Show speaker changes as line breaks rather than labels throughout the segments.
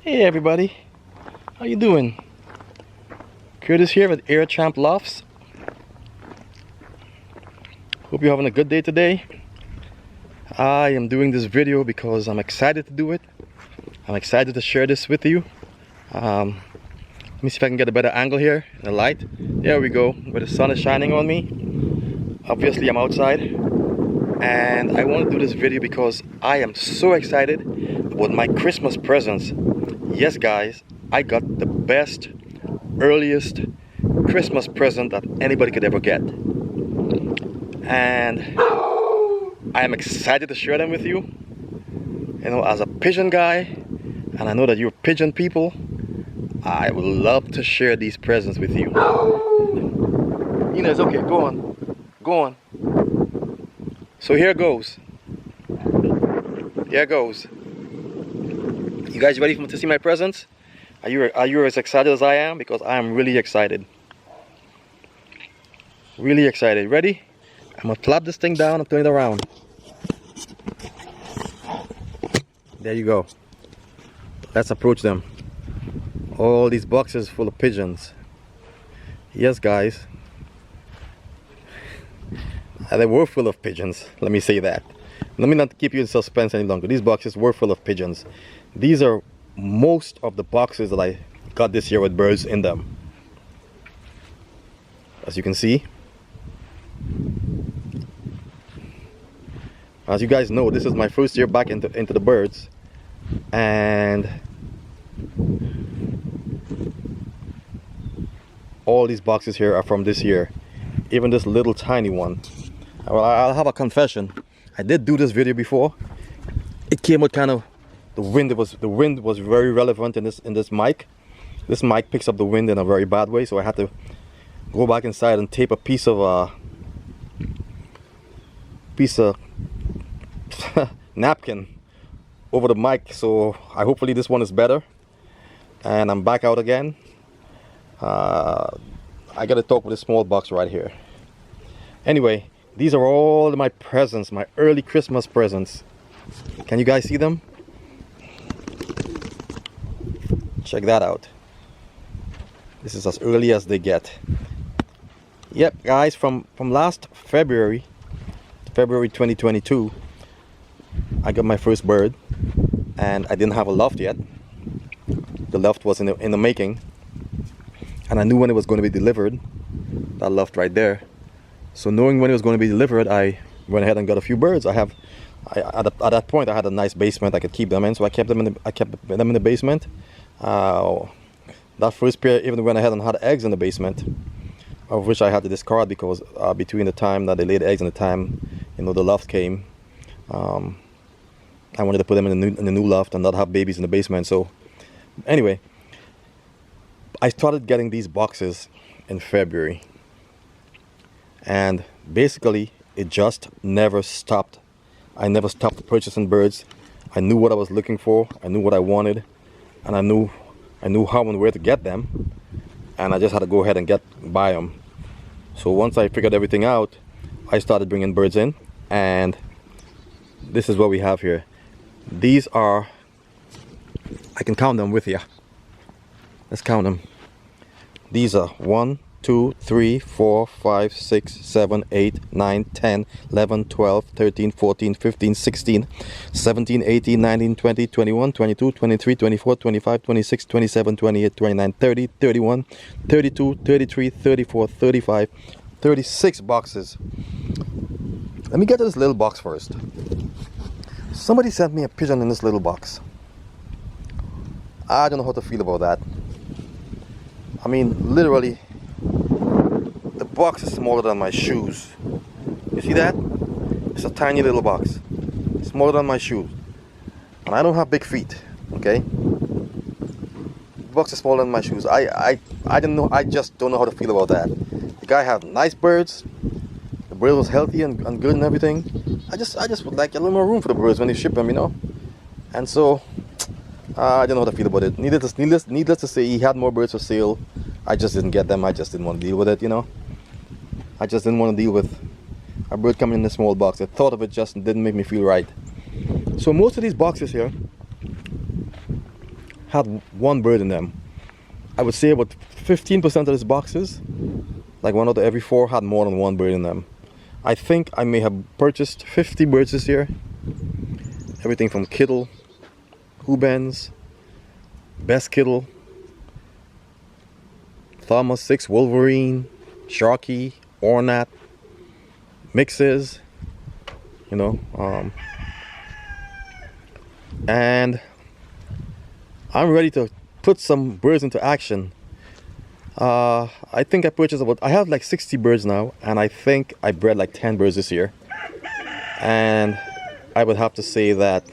Hey everybody, how you doing? Curtis here with Air Champ Lofts. Hope you're having a good day today. I am doing this video because I'm excited to do it. I'm excited to share this with you. Let me see if I can get a better angle here, the light. There we go, where the sun is shining on me. Obviously I'm outside, and I want to do this video because I am so excited about my Christmas presents. Yes guys, I got the best, earliest Christmas present that anybody could ever get. And I am excited to share them with you. You know, as a pigeon guy, and I know that you're pigeon people, I would love to share these presents with you. You know, it's okay, go on. Go on. So here goes. Here goes. You guys ready to see my presents? Are you as excited as I am? Because I am really excited. Really excited. Ready? I'm gonna clap this thing down and turn it around. There you go. Let's approach them. All these boxes full of pigeons. Yes, guys. They were full of pigeons. Let me say that. Let me not keep you in suspense any longer. These boxes were full of pigeons. These are most of the boxes that I got this year with birds in them. As you can see. As you guys know, this is my first year back into the birds. And all these boxes here are from this year. Even this little tiny one. Well, I'll have a confession. I did do this video before. It came with kind of the wind was very relevant in this mic. This mic picks up the wind in a very bad way, so I had to go back inside and tape a piece of napkin over the mic. So hopefully this one is better. And I'm back out again. I gotta talk with this small box right here. Anyway, these are all my presents, my early Christmas presents. Can you guys see them? Check that out. This is as early as they get. Yep, guys, from last February 2022, I got my first bird, and I didn't have a loft yet. The loft was in the making, and I knew when it was going to be delivered. That loft right there. So knowing when it was going to be delivered, I went ahead and got a few birds. At that point, I had a nice basement I could keep them in, so I kept them in the basement. That first pair even went ahead and had eggs in the basement, of which I had to discard because between the time that they laid eggs and the time, you know, the loft came, I wanted to put them in the new loft and not have babies in the basement. So anyway, I started getting these boxes in February, and basically it just never stopped. I never stopped purchasing birds. I knew what I was looking for. I knew what I wanted. And I knew how and where to get them, and I just had to go ahead and buy them. So once I figured everything out, I started bringing birds in, and this is what we have here. These are, I can count them with you. Let's count them. These are 1, 2, 3, 4, 5, 6, 7, 8, 9, 10, 11, 12, 13, 14, 15, 16, 17, 18, 19, 20, 21, 22, 23, 24, 25, 26, 27, 28, 29, 30, 31, 32, 33, 34, 35, 36 boxes. Let me get to this little box first. Somebody sent me a pigeon in this little box. I don't know how to feel about that. I mean, literally, the box is smaller than my shoes. You see that? It's a tiny little box. Smaller than my shoes. And I don't have big feet, okay? The box is smaller than my shoes. I didn't know, I just don't know how to feel about that. The guy had nice birds. The bird was healthy and good and everything. I just would like a little more room for the birds when they ship them, you know? And so, I don't know how to feel about it. Needless to say, he had more birds for sale. I just didn't get them. I just didn't want to deal with it, you know? I just didn't want to deal with a bird coming in a small box. The thought of it just didn't make me feel right. So most of these boxes here had one bird in them. I would say about 15% of these boxes, like 1 out of every 4, had more than one bird in them. I think I may have purchased 50 birds this year. Everything from Kittle, Hubens, Best Kittle, Thomas 6 Wolverine, Sharky, Ornat, mixes, you know, and I'm ready to put some birds into action. I think I purchased I have like 60 birds now, and I think I bred like 10 birds this year. And I would have to say that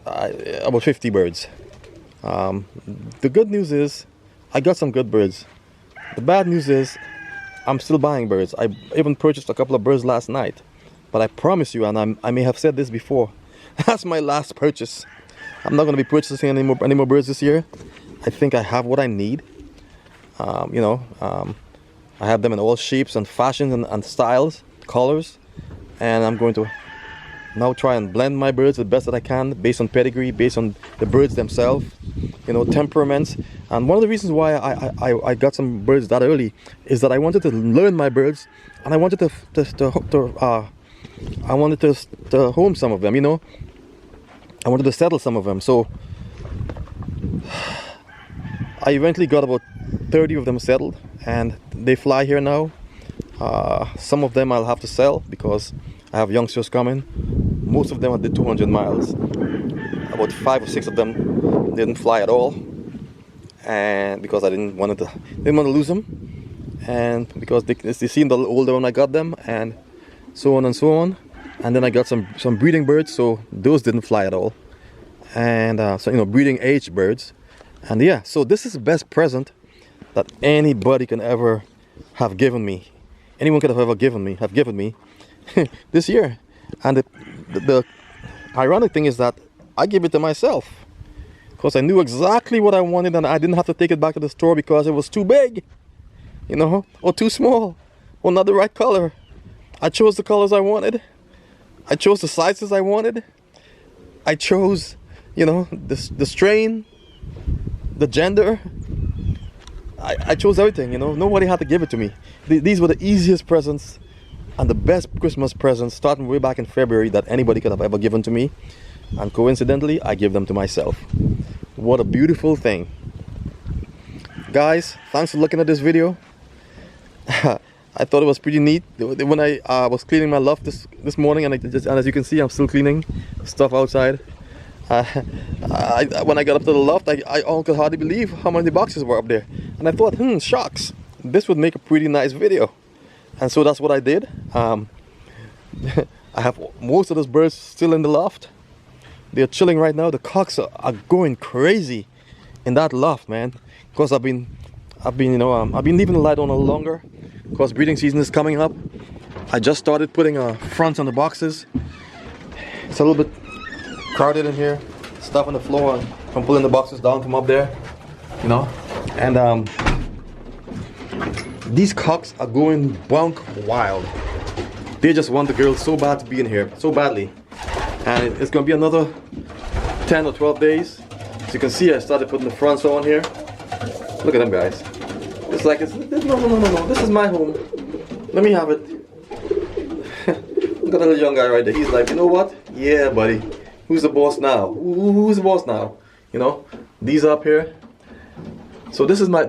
about 50 birds. The good news is I got some good birds. The bad news is I'm still buying birds. I even purchased a couple of birds last night. But I promise you, and I may have said this before, that's my last purchase. I'm not going to be purchasing any more birds this year. I think I have what I need. I have them in all shapes and fashions and styles, colors. And I'm going to now try and blend my birds the best that I can based on pedigree, based on the birds themselves, you know, temperaments. And one of the reasons why I got some birds that early is that I wanted to learn my birds, and I wanted to home some of them, you know. I wanted to settle some of them. So I eventually got about 30 of them settled, and they fly here now. Some of them I'll have to sell because I have youngsters coming. Most of them did 200 miles. About 5 or 6 of them didn't fly at all, and because I didn't want to lose them, and because they seemed a little older when I got them, and so on and so on. And then I got some breeding birds, so those didn't fly at all, and so, you know, breeding age birds. And yeah, so this is the best present that anybody can ever have given me. Anyone could have ever given me this year. And the ironic thing is that I gave it to myself because I knew exactly what I wanted, and I didn't have to take it back to the store because it was too big, you know, or too small, or not the right color. I chose the colors I wanted. I chose the sizes I wanted. I chose, you know, the strain, the gender. I chose everything, you know. Nobody had to give it to me. These were the easiest presents and the best Christmas presents, starting way back in February, that anybody could have ever given to me. And coincidentally, I give them to myself. What a beautiful thing. Guys, thanks for looking at this video. I thought it was pretty neat. When I was cleaning my loft this morning, and as you can see, I'm still cleaning stuff outside. When I got up to the loft, I could hardly believe how many boxes were up there. And I thought, shucks, this would make a pretty nice video. And so that's what I did. I have most of those birds still in the loft. They're chilling right now. The cocks are going crazy in that loft, man. Because I've been leaving the light on a little longer because breeding season is coming up. I just started putting fronts on the boxes. It's a little bit crowded in here. Stuff on the floor. I'm pulling the boxes down from up there, you know. And these cocks are going bunk wild. They just want the girls so bad to be in here, so badly. And it's gonna be another 10 or 12 days. As you can see, I started putting the fronts on here. Look at them guys. It's like, no, this is my home. Let me have it. Look at that little young guy right there. He's like, you know what? Yeah, buddy. Who's the boss now? Who's the boss now? You know, these up here. So this is my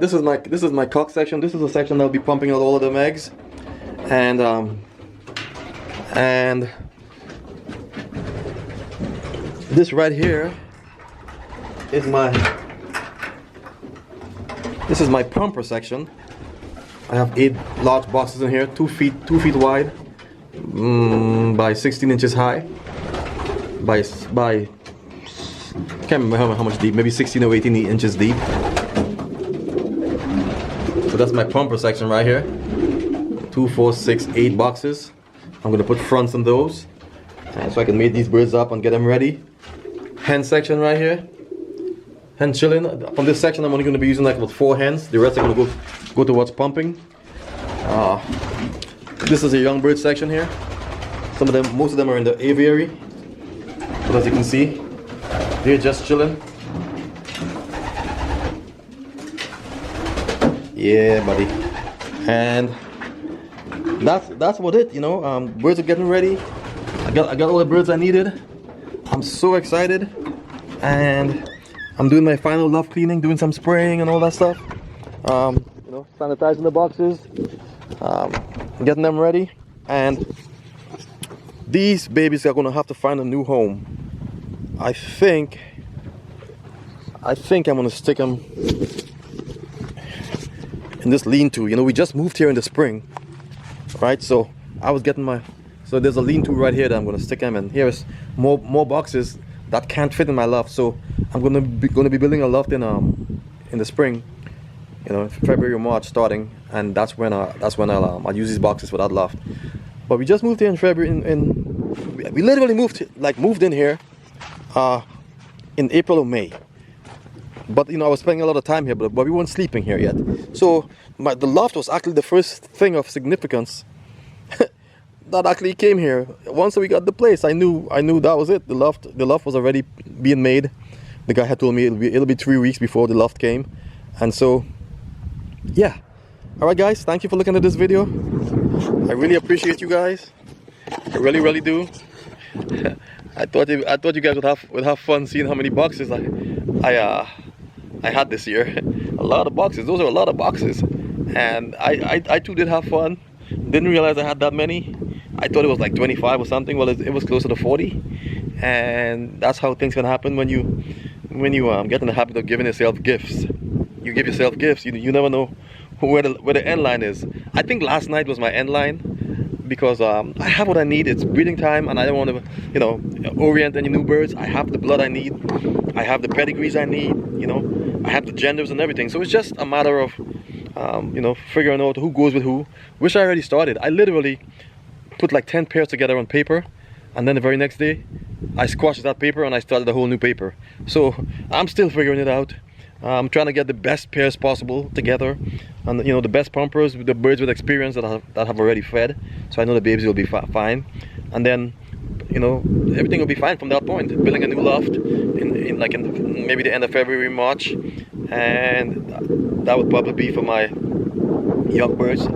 cock section. This is the section that'll be pumping out all of them eggs. And this right here is this is my pumper section. I have 8 large boxes in here, 2 feet wide, by 16 inches high, by can't remember how much deep, maybe 16 or 18 inches deep. So that's my pumper section right here. 2, 4, 6, 8 boxes. I'm gonna put fronts on those, so I can mate these birds up and get them ready. Hen section right here. Hen chilling. From this section, I'm only going to be using like about 4 hens. The rest are going to go towards pumping. This is a young bird section here. Most of them are in the aviary. But as you can see, they're just chilling. Yeah, buddy. And that's about it, you know. Birds are getting ready. I got all the birds I needed. I'm so excited, and I'm doing my final loft cleaning, doing some spraying and all that stuff. You know, sanitizing the boxes, getting them ready, and these babies are gonna have to find a new home. I think I'm gonna stick them in this lean-to. You know, we just moved here in the spring, right? So there's a lean-to right here that I'm gonna stick them in. Here's more boxes that can't fit in my loft. So I'm gonna be building a loft in the spring, you know, February or March starting, and that's when I'll use these boxes for that loft. But we just moved here in February. We literally moved in here in April or May. But you know, I was spending a lot of time here, but we weren't sleeping here yet. So the loft was actually the first thing of significance that actually came here. Once we got the place, I knew that was it. The loft was already being made. The guy had told me it'll be 3 weeks before the loft came, and so yeah. All right, guys, thank you for looking at this video. I really appreciate you guys. I really do. I thought you guys would have fun seeing how many boxes I had this year. A lot of boxes. Those are a lot of boxes, and I too did have fun. Didn't realize I had that many. I thought it was like 25 or something. Well, it was closer to 40, and that's how things can happen when you get in the habit of giving yourself gifts. You give yourself gifts. You never know where the end line is. I think last night was my end line, because I have what I need. It's breeding time, and I don't want to, you know, orient any new birds. I have the blood I need. I have the pedigrees I need. You know, I have the genders and everything. So it's just a matter of, you know, figuring out who goes with who. Which I already started. I literally put like 10 pairs together on paper, and then the very next day, I squashed that paper and I started a whole new paper. So I'm still figuring it out. I'm trying to get the best pairs possible together, and you know, the best pumpers, the birds with experience that have already fed, so I know the babies will be fine, and then, you know, everything will be fine from that point. Building a new loft in maybe the end of February, March, and that would probably be for my young birds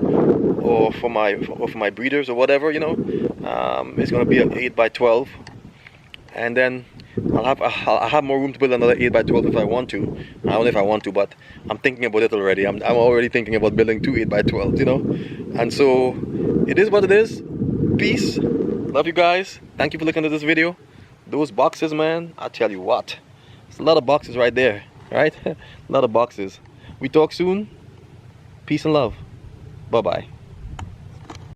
or for my breeders or whatever, you know. It's gonna be an 8x12, and then I'll have more room to build another 8x12 if I want to. I don't know if I want to, but I'm thinking about it already. I'm already thinking about building 2 8x12s, you know. And so it is what it is. Peace. Love you guys. Thank you for looking at this video. Those boxes, man, I tell you what, it's a lot of boxes right there, right? A lot of boxes. We talk soon. Peace and love. Bye bye.